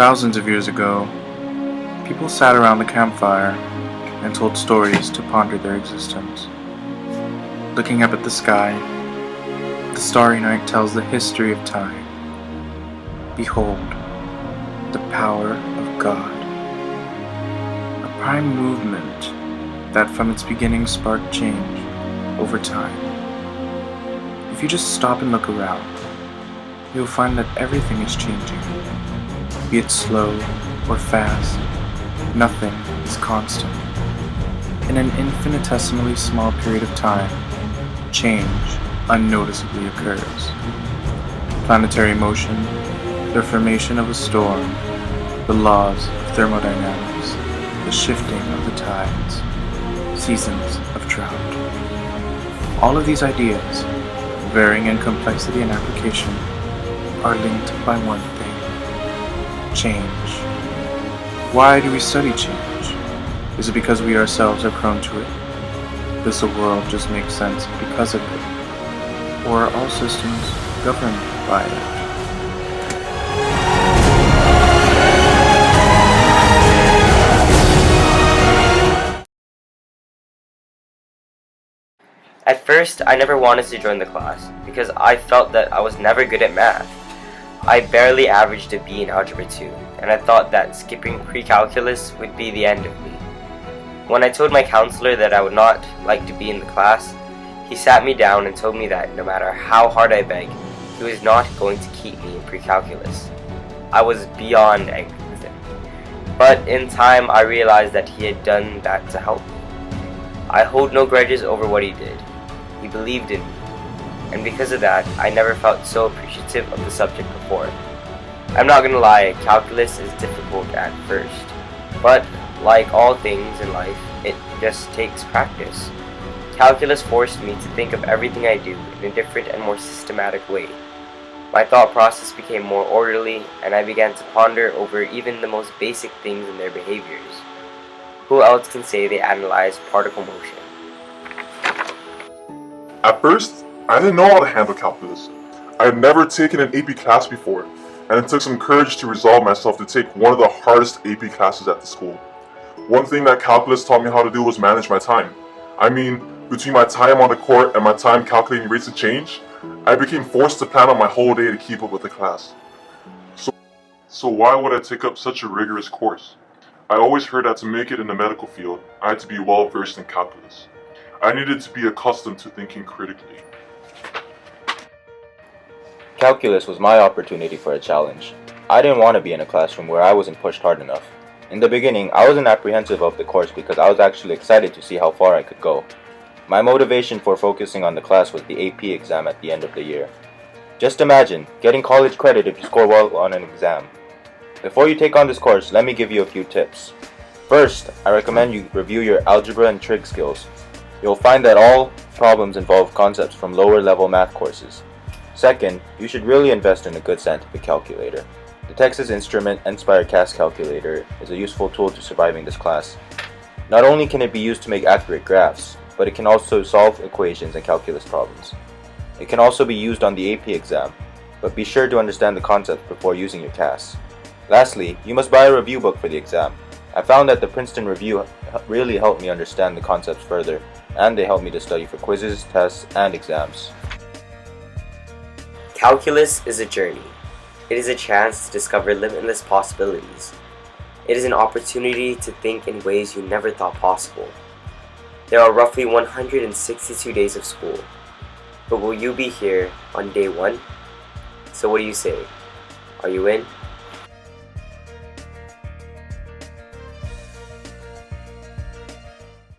Thousands of years ago, people sat around the campfire and told stories to ponder their existence. Looking up at the sky, the starry night tells the history of time. Behold, the power of God. A prime movement that from its beginning sparked change over time. If you just stop and look around, you'll find that everything is changing. Be it slow or fast, nothing is constant. In an infinitesimally small period of time, change unnoticeably occurs. Planetary motion, the formation of a storm, the laws of thermodynamics, the shifting of the tides, seasons of drought. All of these ideas, varying in complexity and application, are linked by one thing: change. Why do we study change? Is it because we ourselves are prone to it? Does the world just make sense because of it? Or are all systems governed by it? At first, I never wanted to join the class because I felt that I was never good at math. I barely averaged a B in Algebra 2, and I thought that skipping pre-calculus would be the end of me. When I told my counselor that I would not like to be in the class, he sat me down and told me that no matter how hard I begged, he was not going to keep me in pre-calculus. I was beyond angry with him. But in time, I realized that he had done that to help me. I hold no grudges over what he did. He believed in me, and because of that, I never felt so appreciative of the subject before. I'm not gonna lie, calculus is difficult at first, but like all things in life, it just takes practice. Calculus forced me to think of everything I do in a different and more systematic way. My thought process became more orderly, and I began to ponder over even the most basic things in their behaviors. Who else can say they analyze particle motion? At first, I didn't know how to handle calculus. I had never taken an AP class before, and it took some courage to resolve myself to take one of the hardest AP classes at the school. One thing that calculus taught me how to do was manage my time. I mean, between my time on the court and my time calculating rates of change, I became forced to plan out my whole day to keep up with the class. So why would I take up such a rigorous course? I always heard that to make it in the medical field, I had to be well versed in calculus. I needed to be accustomed to thinking critically. Calculus was my opportunity for a challenge. I didn't want to be in a classroom where I wasn't pushed hard enough. In the beginning, I wasn't apprehensive of the course because I was actually excited to see how far I could go. My motivation for focusing on the class was the AP exam at the end of the year. Just imagine getting college credit if you score well on an exam. Before you take on this course, let me give you a few tips. First, I recommend you review your algebra and trig skills. You'll find that all problems involve concepts from lower level math courses. Second, you should really invest in a good scientific calculator. The Texas Instrument Nspire CAS calculator is a useful tool to surviving this class. Not only can it be used to make accurate graphs, but it can also solve equations and calculus problems. It can also be used on the AP exam, but be sure to understand the concepts before using your CAS. Lastly, you must buy a review book for the exam. I found that the Princeton Review really helped me understand the concepts further, and they helped me to study for quizzes, tests, and exams. Calculus is a journey. It is a chance to discover limitless possibilities. It is an opportunity to think in ways you never thought possible. There are roughly 162 days of school, but will you be here on day 1? So what do you say? Are you in?